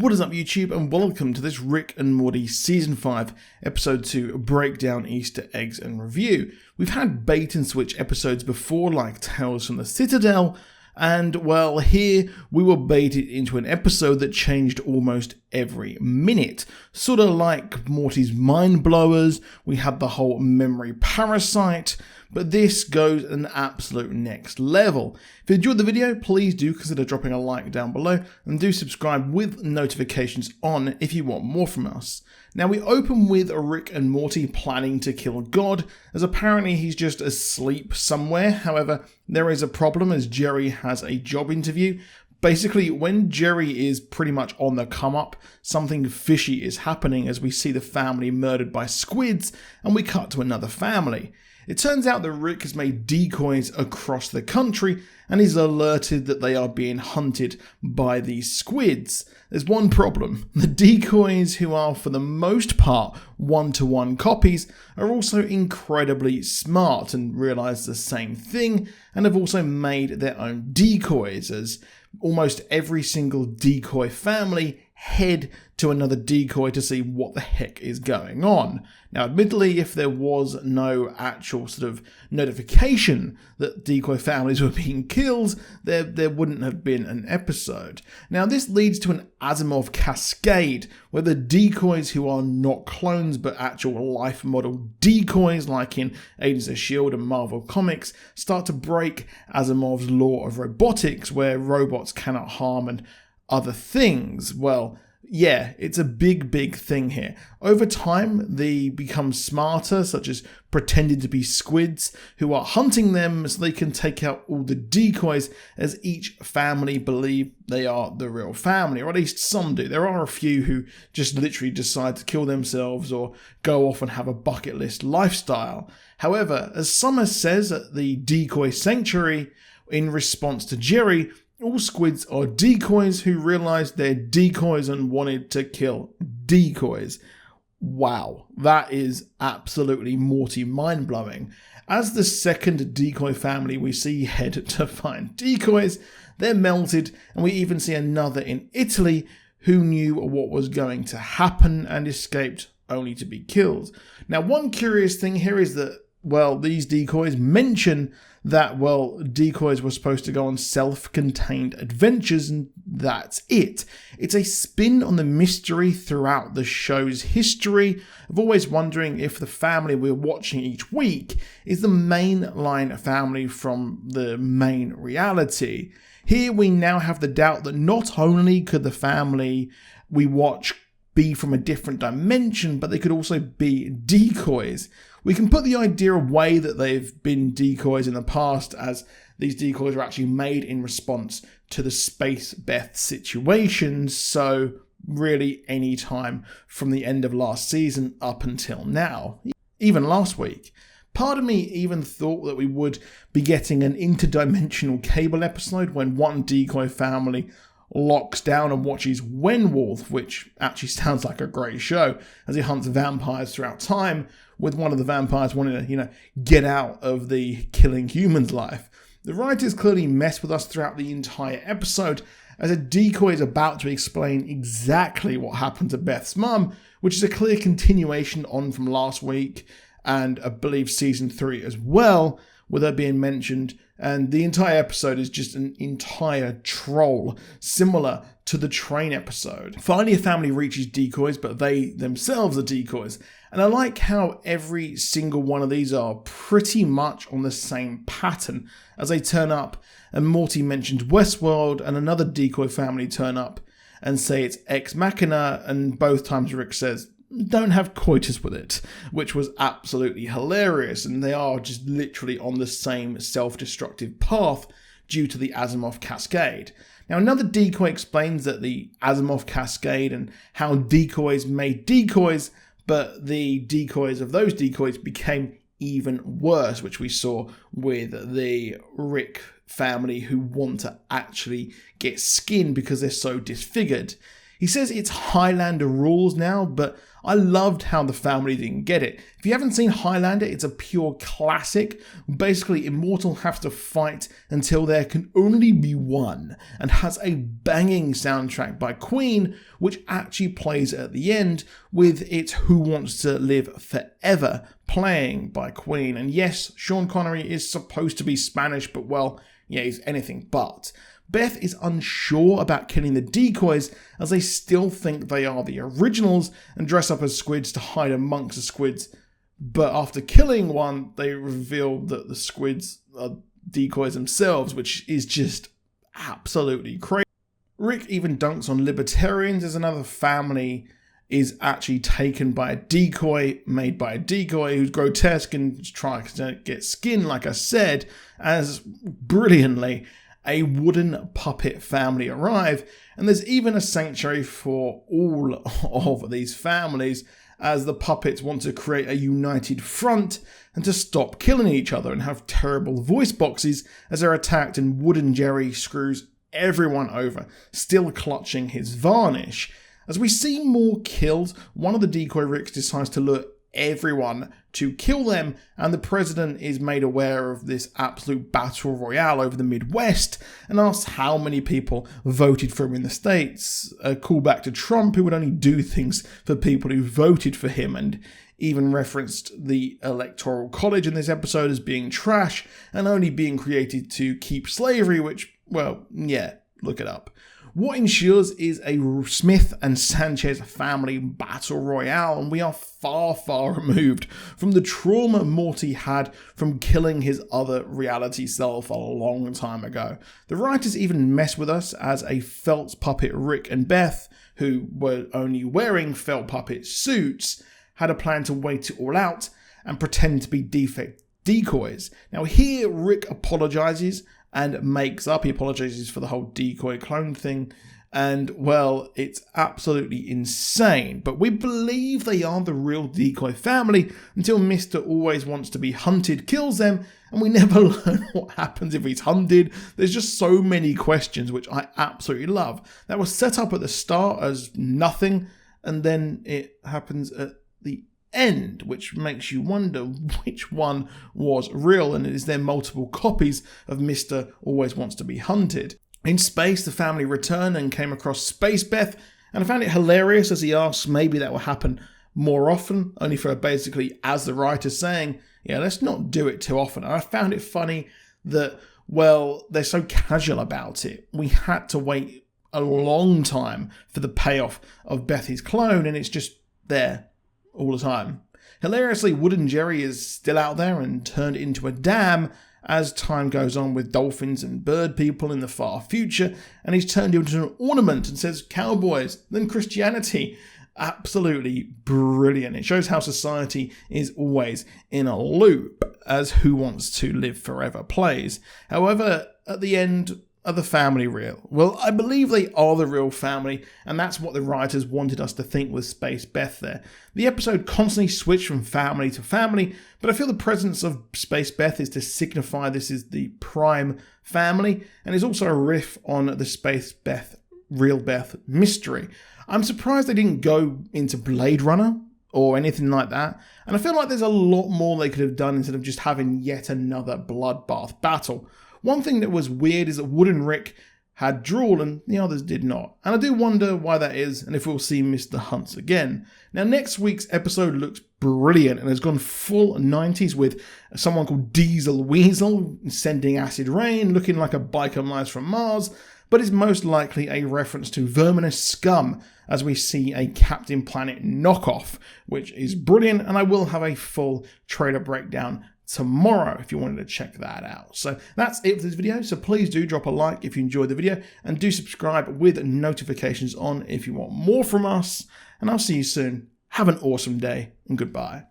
What is up, YouTube, and welcome to this Rick and Morty Season 5, Episode 2 Breakdown, Easter Eggs and Review. We've had bait and switch episodes before, like Tales from the Citadel, and, well, here we were baited into an episode that changed almost every minute. Sort of like Morty's Mind Blowers, we had the whole memory parasite, but this goes an absolute next level. If you enjoyed the video, please do consider dropping a like down below, and do subscribe with notifications on if you want more from us. Now, we open with Rick and Morty planning to kill God, as apparently he's just asleep somewhere. However, there is a problem as Jerry has a job interview. Basically, when Jerry is pretty much on the come up, something fishy is happening as we see the family murdered by squids, and we cut to another family. It turns out that Rick has made decoys across the country and is alerted that they are being hunted by these squids. There's one problem. The decoys, who are for the most part one-to-one copies, are also incredibly smart and realise the same thing, and have also made their own decoys, as almost every single decoy family head to another decoy to see what the heck is going on. Now, admittedly, if there was no actual sort of notification that decoy families were being killed, there wouldn't have been an episode. Now, this leads to an Asimov cascade, where the decoys, who are not clones but actual life model decoys like in Agents of S.H.I.E.L.D. and Marvel Comics, start to break Asimov's law of robotics, where robots cannot harm and other things. Well, yeah, it's a big thing here. Over time, they become smarter, such as pretending to be squids, who are hunting them so they can take out all the decoys, as each family believe they are the real family, or at least some do. There are a few who just literally decide to kill themselves or go off and have a bucket list lifestyle. However, as Summer says at the decoy sanctuary, in response to Jerry, all squids are decoys who realized they're decoys and wanted to kill decoys. Wow, that is absolutely Morty mind-blowing. As the second decoy family we see head to find decoys, they're melted, and we even see another in Italy who knew what was going to happen and escaped only to be killed. Now, one curious thing here is that, well, these decoys mention that, well, decoys were supposed to go on self-contained adventures, and that's it. It's a spin on the mystery throughout the show's history of always wondering if the family we're watching each week is the mainline family from the main reality. Here we now have the doubt that not only could the family we watch be from a different dimension, but they could also be decoys. We can put the idea away that they've been decoys in the past, as these decoys were actually made in response to the space Beth situation, so really any time from the end of last season up until now, even last week. Part of me even thought that we would be getting an interdimensional Cable episode when one decoy family locks down and watches Wenwolf, which actually sounds like a great show, as he hunts vampires throughout time, with one of the vampires wanting to, get out of the killing humans life. The writers clearly mess with us throughout the entire episode, as a decoy is about to explain exactly what happened to Beth's mum, which is a clear continuation on from last week, and I believe season 3 as well, with her being mentioned, and the entire episode is just an entire troll, similar to the train episode. Finally, a family reaches decoys, but they themselves are decoys, and I like how every single one of these are pretty much on the same pattern as they turn up, and Morty mentioned Westworld, and another decoy family turn up and say it's Ex Machina, and both times Rick says, "Don't have coitus with it," which was absolutely hilarious, and they are just literally on the same self-destructive path due to the Asimov cascade. Now, another decoy explains that the Asimov cascade and how decoys made decoys, but the decoys of those decoys became even worse, which we saw with the Rick family who want to actually get skin because they're so disfigured. He says it's Highlander rules now, but I loved how the family didn't get it. If you haven't seen Highlander, it's a pure classic. Basically, Immortal has to fight until there can only be one, and has a banging soundtrack by Queen, which actually plays at the end with its Who Wants to Live Forever playing by Queen. And yes, Sean Connery is supposed to be Spanish, but well, yeah, he's anything but. Beth is unsure about killing the decoys, as they still think they are the originals and dress up as squids to hide amongst the squids. But after killing one, they reveal that the squids are decoys themselves, which is just absolutely crazy. Rick even dunks on libertarians as another family is actually taken by a decoy, made by a decoy who's grotesque and tries to get skin, like I said, as brilliantly a wooden puppet family arrive, and there's even a sanctuary for all of these families, as the puppets want to create a united front and to stop killing each other, and have terrible voice boxes as they're attacked, and Wooden Jerry screws everyone over, still clutching his varnish. As we see more kills, one of the decoy Ricks decides to lure everyone to kill them, and the president is made aware of this absolute battle royale over the Midwest and asks how many people voted for him in the States. A callback to Trump, who would only do things for people who voted for him, and even referenced the Electoral College in this episode as being trash and only being created to keep slavery, which, well, yeah, look it up. What ensures is a Smith and Sanchez family battle royale, and we are far, far removed from the trauma Morty had from killing his other reality self a long time ago. The writers even mess with us, as a felt puppet Rick and Beth, who were only wearing felt puppet suits, had a plan to wait it all out and pretend to be defect decoys. Now here Rick apologizes and makes up. He apologizes for the whole decoy clone thing, and well, it's absolutely insane. But we believe they are the real decoy family until Mr. Always Wants to Be Hunted kills them, and we never learn what happens if he's hunted. There's just so many questions, which I absolutely love. That was set up at the start as nothing, and then it happens at the end, which makes you wonder which one was real, and is there multiple copies of Mr. Always Wants to Be Hunted. In space, the family returned and came across Space Beth, and I found it hilarious as he asks maybe that will happen more often, only for basically, as the writer's saying, yeah, let's not do it too often. And I found it funny that, well, they're so casual about it. We had to wait a long time for the payoff of Bethy's clone, and it's just there all the time. Hilariously, Wooden Jerry is still out there and turned into a dam as time goes on, with dolphins and bird people in the far future, and he's turned into an ornament and says cowboys, then Christianity. Absolutely brilliant. It shows how society is always in a loop, as Who Wants to Live Forever plays. However, at the end, are the family real? Well, I believe they are the real family, and that's what the writers wanted us to think with Space Beth there. The episode constantly switched from family to family, but I feel the presence of Space Beth is to signify this is the prime family, and is also a riff on the Space Beth, Real Beth mystery. I'm surprised they didn't go into Blade Runner or anything like that, and I feel like there's a lot more they could have done instead of just having yet another bloodbath battle. One thing that was weird is that Wooden Rick had drool and the others did not. And I do wonder why that is, and if we'll see Mr. Hunts again. Now, next week's episode looks brilliant and has gone full 90s with someone called Diesel Weasel sending acid rain, looking like a biker mice from Mars, but is most likely a reference to Verminous Scum, as we see a Captain Planet knockoff, which is brilliant, and I will have a full trailer breakdown tomorrow if you wanted to check that out. So that's it for this video, so please do drop a like if you enjoyed the video, and do subscribe with notifications on if you want more from us, and I'll see you soon. Have an awesome day, and goodbye.